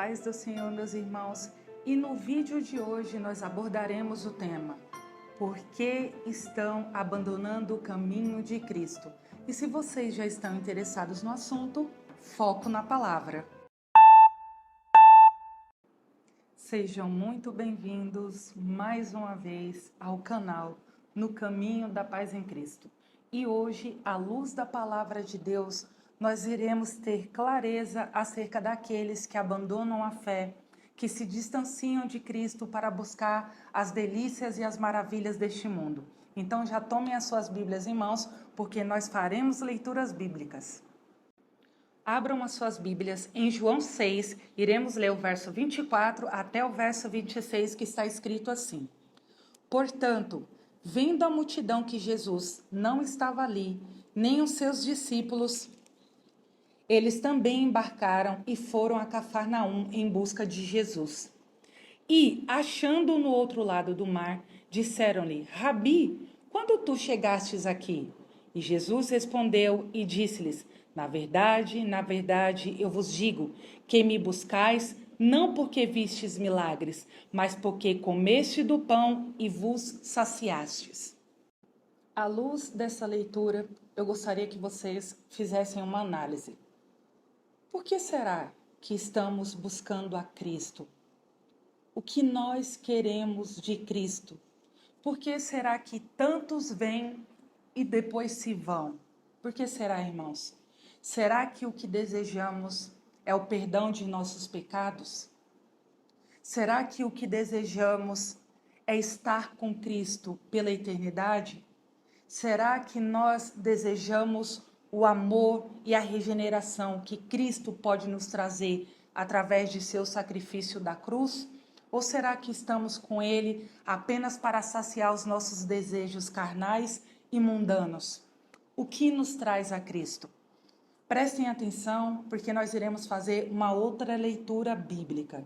paz do Senhor, meus irmãos, e no vídeo de hoje nós abordaremos o tema: por que estão abandonando o caminho de Cristo? E se vocês já estão interessados no assunto, foco na palavra. Sejam muito bem-vindos mais uma vez ao canal No Caminho da Paz em Cristo. E hoje, à luz da palavra de Deus, nós iremos ter clareza acerca daqueles que abandonam a fé, que se distanciam de Cristo para buscar as delícias e as maravilhas deste mundo. Então já tomem as suas Bíblias em mãos, porque nós faremos leituras bíblicas. Abram as suas Bíblias em João 6, iremos ler o verso 24 até o verso 26, que está escrito assim: Portanto, vendo a multidão que Jesus não estava ali, nem os seus discípulos, eles também embarcaram e foram a Cafarnaum em busca de Jesus. E, achando-o no outro lado do mar, disseram-lhe: Rabi, quando tu chegastes aqui? E Jesus respondeu e disse-lhes: na verdade, eu vos digo que me buscais não porque vistes milagres, mas porque comeste do pão e vos saciastes. À luz dessa leitura, eu gostaria que vocês fizessem uma análise. Por que será que estamos buscando a Cristo? O que nós queremos de Cristo? Por que será que tantos vêm e depois se vão? Por que será, irmãos? Será que o que desejamos é o perdão de nossos pecados? Será que o que desejamos é estar com Cristo pela eternidade? Será que nós desejamos o amor e a regeneração que Cristo pode nos trazer através de seu sacrifício da cruz? Ou será que estamos com Ele apenas para saciar os nossos desejos carnais e mundanos? O que nos traz a Cristo? Prestem atenção, porque nós iremos fazer uma outra leitura bíblica.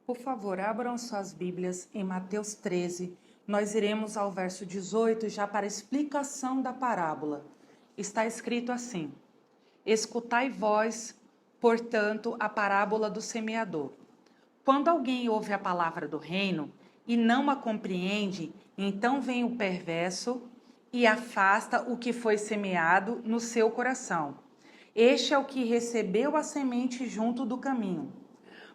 Por favor, abram suas Bíblias em Mateus 13. Nós iremos ao verso 18 já para a explicação da parábola. Está escrito assim: Escutai vós, portanto, a parábola do semeador. Quando alguém ouve a palavra do reino e não a compreende, então vem o perverso e afasta o que foi semeado no seu coração. Este é o que recebeu a semente junto do caminho.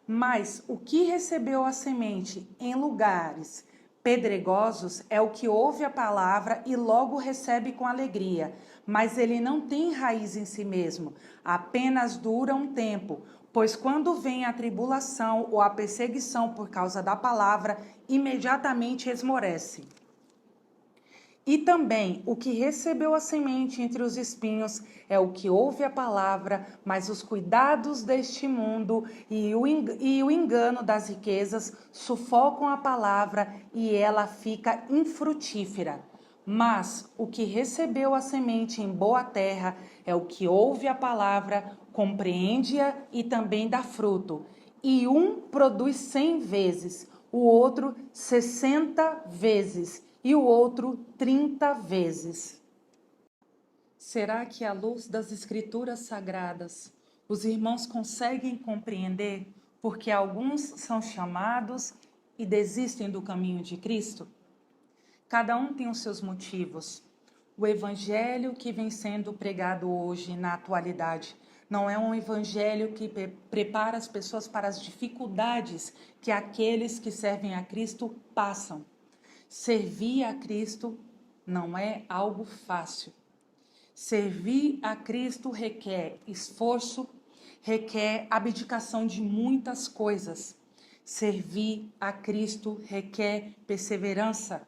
Mas o que recebeu a semente em lugares pedregosos é o que ouve a palavra e logo recebe com alegria, mas ele não tem raiz em si mesmo, apenas dura um tempo, pois quando vem a tribulação ou a perseguição por causa da palavra, imediatamente esmorece. E também o que recebeu a semente entre os espinhos é o que ouve a palavra, mas os cuidados deste mundo e o engano das riquezas sufocam a palavra e ela fica infrutífera. Mas o que recebeu a semente em boa terra é o que ouve a palavra, compreende-a e também dá fruto. E um produz 100 vezes, o outro 60 vezes. E o outro 30 vezes. Será que à luz das Escrituras Sagradas, os irmãos conseguem compreender porque alguns são chamados e desistem do caminho de Cristo? Cada um tem os seus motivos. O evangelho que vem sendo pregado hoje na atualidade não é um evangelho que prepara as pessoas para as dificuldades que aqueles que servem a Cristo passam. Servir a Cristo não é algo fácil. Servir a Cristo requer esforço, requer abdicação de muitas coisas. Servir a Cristo requer perseverança.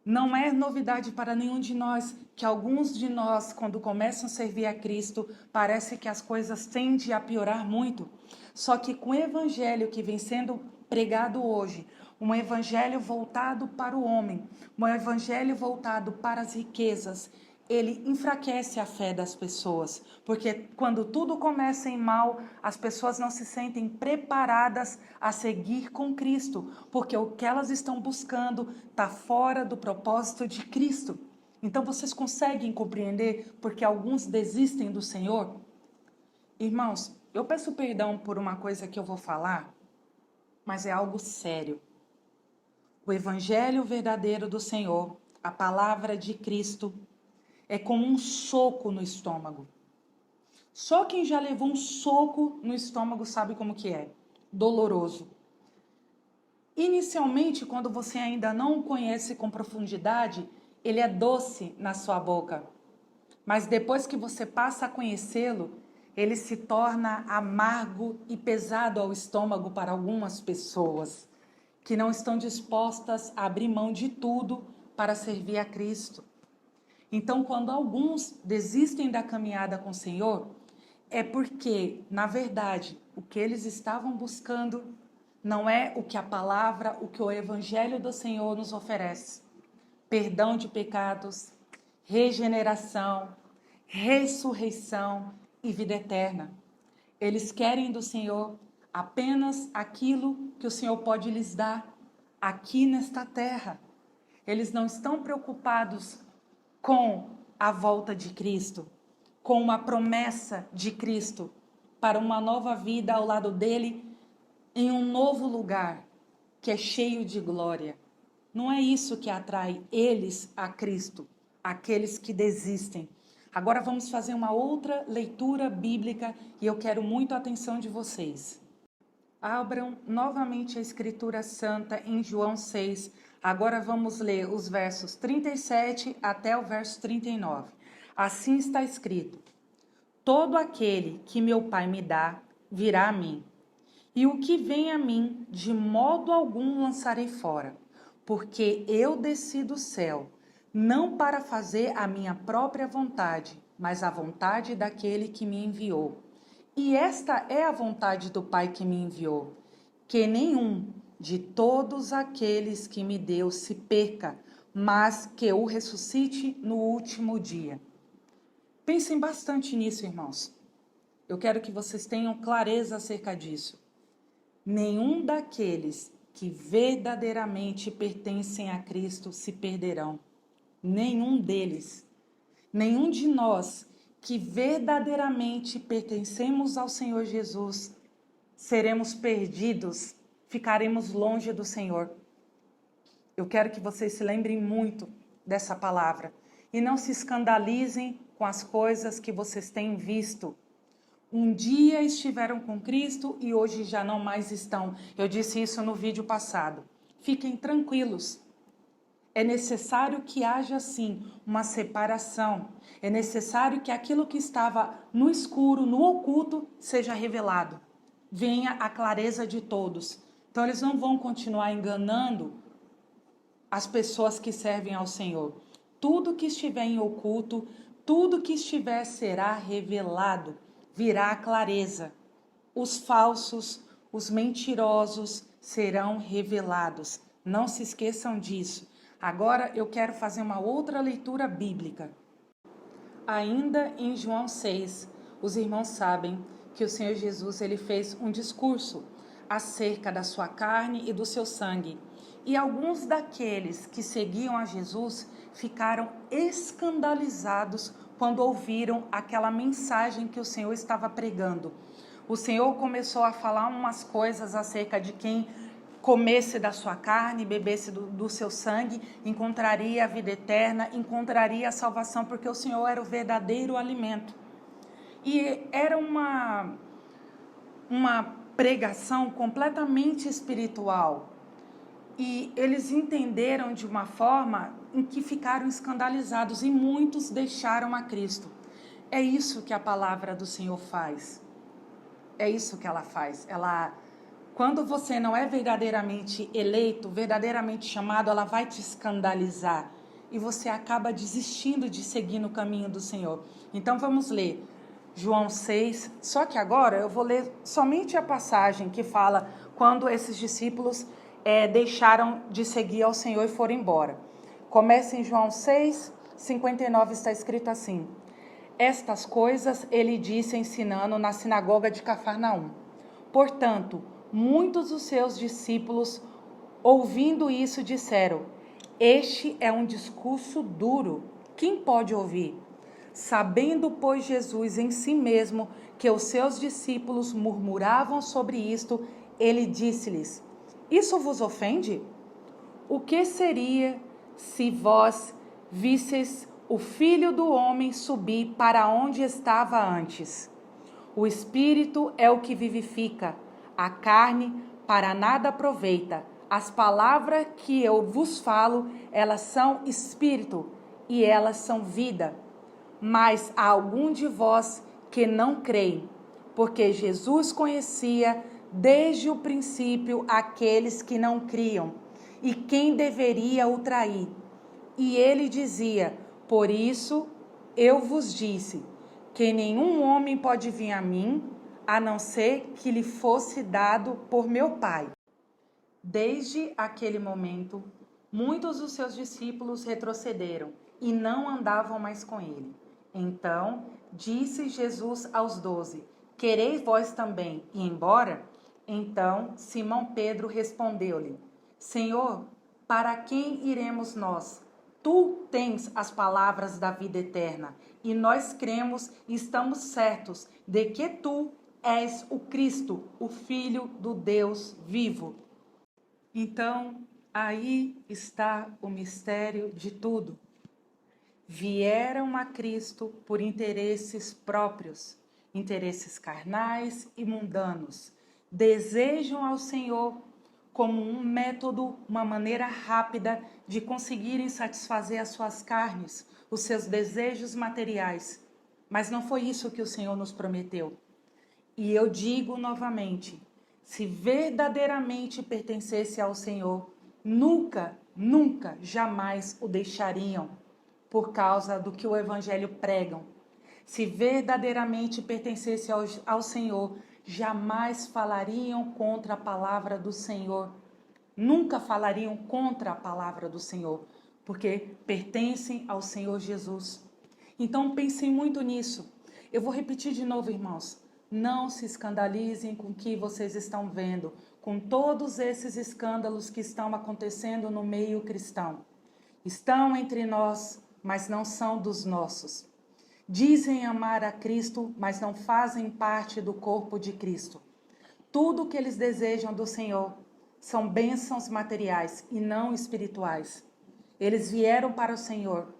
Não é novidade para nenhum de nós que alguns de nós, quando começam a servir a Cristo, parece que as coisas tendem a piorar muito. Só que com o evangelho que vem sendo pregado hoje, um evangelho voltado para o homem, um evangelho voltado para as riquezas, ele enfraquece a fé das pessoas, porque quando tudo começa em mal, as pessoas não se sentem preparadas a seguir com Cristo, porque o que elas estão buscando está fora do propósito de Cristo. Então vocês conseguem compreender porque alguns desistem do Senhor? Irmãos, Eu peço perdão por uma coisa que eu vou falar, mas é algo sério. O Evangelho verdadeiro do Senhor, a palavra de Cristo, é como um soco no estômago. Só quem já levou um soco no estômago sabe como que é. Doloroso. Inicialmente, quando você ainda não o conhece com profundidade, ele é doce na sua boca. Mas depois que você passa a conhecê-lo, ele se torna amargo e pesado ao estômago para algumas pessoas que não estão dispostas a abrir mão de tudo para servir a Cristo. Então, quando alguns desistem da caminhada com o Senhor, é porque, na verdade, o que eles estavam buscando não é o que a palavra, o que o Evangelho do Senhor nos oferece. Perdão de pecados, regeneração, ressurreição e vida eterna. Eles querem do Senhor apenas aquilo que o Senhor pode lhes dar aqui nesta terra. Eles não estão preocupados com a volta de Cristo, com uma promessa de Cristo para uma nova vida ao lado dele, em um novo lugar que é cheio de glória. Não é isso que atrai eles a Cristo, aqueles que desistem. Agora vamos fazer uma outra leitura bíblica e eu quero muito a atenção de vocês. Abram novamente a Escritura Santa em João 6. Agora vamos ler os versos 37 até o verso 39. Assim está escrito: todo aquele que meu Pai me dá, virá a mim. E o que vem a mim, de modo algum lançarei fora. Porque eu desci do céu, não para fazer a minha própria vontade, mas a vontade daquele que me enviou. E esta é a vontade do Pai que me enviou, que nenhum de todos aqueles que me deu se perca, mas que o ressuscite no último dia. Pensem bastante nisso, irmãos. Eu quero que vocês tenham clareza acerca disso. Nenhum daqueles que verdadeiramente pertencem a Cristo se perderão. Nenhum deles. Nenhum de nós que verdadeiramente pertencemos ao Senhor Jesus seremos perdidos, ficaremos longe do Senhor. Eu quero que vocês se lembrem muito dessa palavra e não se escandalizem com as coisas que vocês têm visto. Um dia estiveram com Cristo e hoje já não mais estão. Eu disse isso no vídeo passado. Fiquem tranquilos. É necessário que haja, sim, uma separação. É necessário que aquilo que estava no escuro, no oculto, seja revelado. Venha a clareza de todos. Então, eles não vão continuar enganando as pessoas que servem ao Senhor. Tudo que estiver em oculto, tudo que estiver será revelado. Virá a clareza. Os falsos, os mentirosos serão revelados. Não se esqueçam disso. Agora eu quero fazer uma outra leitura bíblica. Ainda em João 6, os irmãos sabem que o Senhor Jesus ele fez um discurso acerca da sua carne e do seu sangue. E alguns daqueles que seguiam a Jesus ficaram escandalizados quando ouviram aquela mensagem que o Senhor estava pregando. O Senhor começou a falar umas coisas acerca de quem comesse da sua carne, bebesse do seu sangue, encontraria a vida eterna, encontraria a salvação, porque o Senhor era o verdadeiro alimento. E era uma pregação completamente espiritual. E eles entenderam de uma forma em que ficaram escandalizados e muitos deixaram a Cristo. É isso que a palavra do Senhor faz. É isso que ela faz. Quando você não é verdadeiramente eleito, verdadeiramente chamado, ela vai te escandalizar. E você acaba desistindo de seguir no caminho do Senhor. Então vamos ler João 6. Só que agora eu vou ler somente a passagem que fala quando esses discípulos deixaram de seguir ao Senhor e foram embora. Começa em João 6, 59, está escrito assim: estas coisas ele disse ensinando na sinagoga de Cafarnaum. Portanto, muitos dos seus discípulos, ouvindo isso, disseram: este é um discurso duro, quem pode ouvir? Sabendo, pois, Jesus em si mesmo que os seus discípulos murmuravam sobre isto, ele disse-lhes: Isso vos ofende? O que seria se vós visseis o Filho do Homem subir para onde estava antes? O Espírito é o que vivifica, a carne para nada aproveita. As palavras que eu vos falo, elas são espírito e elas são vida. Mas há algum de vós que não creem, porque Jesus conhecia desde o princípio aqueles que não criam e quem deveria o trair. E ele dizia: Por isso eu vos disse que nenhum homem pode vir a mim, a não ser que lhe fosse dado por meu Pai. Desde aquele momento, muitos dos seus discípulos retrocederam e não andavam mais com ele. Então disse Jesus aos 12: Quereis vós também ir embora? Então Simão Pedro respondeu-lhe: Senhor, para quem iremos nós? Tu tens as palavras da vida eterna, e nós cremos e estamos certos de que tu és o Cristo, o Filho do Deus vivo. Então, aí está o mistério de tudo. Vieram a Cristo por interesses próprios, interesses carnais e mundanos. Desejam ao Senhor como um método, uma maneira rápida de conseguirem satisfazer as suas carnes, os seus desejos materiais. Mas não foi isso que o Senhor nos prometeu. E eu digo novamente, se verdadeiramente pertencesse ao Senhor, nunca, jamais o deixariam por causa do que o Evangelho pregam. Se verdadeiramente pertencesse ao Senhor, jamais falariam contra a palavra do Senhor. Nunca falariam contra a palavra do Senhor, porque pertencem ao Senhor Jesus. Então pensem muito nisso. Eu vou repetir de novo, irmãos. Não se escandalizem com o que vocês estão vendo, com todos esses escândalos que estão acontecendo no meio cristão. Estão entre nós, mas não são dos nossos. Dizem amar a Cristo, mas não fazem parte do corpo de Cristo. Tudo o que eles desejam do Senhor são bênçãos materiais e não espirituais. Eles vieram para o Senhor,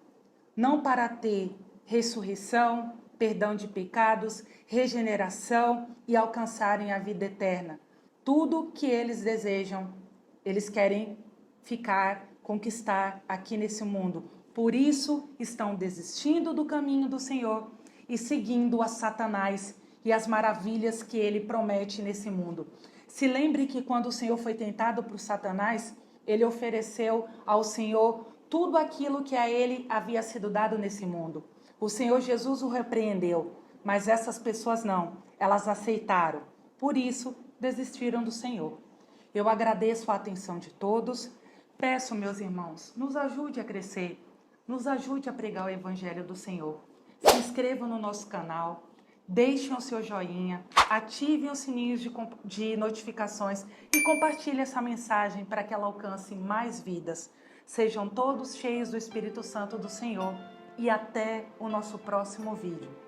não para ter ressurreição, perdão de pecados, regeneração e alcançarem a vida eterna. Tudo que eles desejam, eles querem conquistar aqui nesse mundo. Por isso estão desistindo do caminho do Senhor e seguindo a Satanás e as maravilhas que ele promete nesse mundo. Se lembre que quando o Senhor foi tentado por Satanás, ele ofereceu ao Senhor tudo aquilo que a ele havia sido dado nesse mundo. O Senhor Jesus o repreendeu, mas essas pessoas não, elas aceitaram. Por isso, desistiram do Senhor. Eu agradeço a atenção de todos. Peço, meus irmãos, nos ajude a crescer, nos ajude a pregar o Evangelho do Senhor. Se inscrevam no nosso canal, deixem o seu joinha, ativem os sininhos de notificações e compartilhem essa mensagem para que ela alcance mais vidas. Sejam todos cheios do Espírito Santo do Senhor e até o nosso próximo vídeo.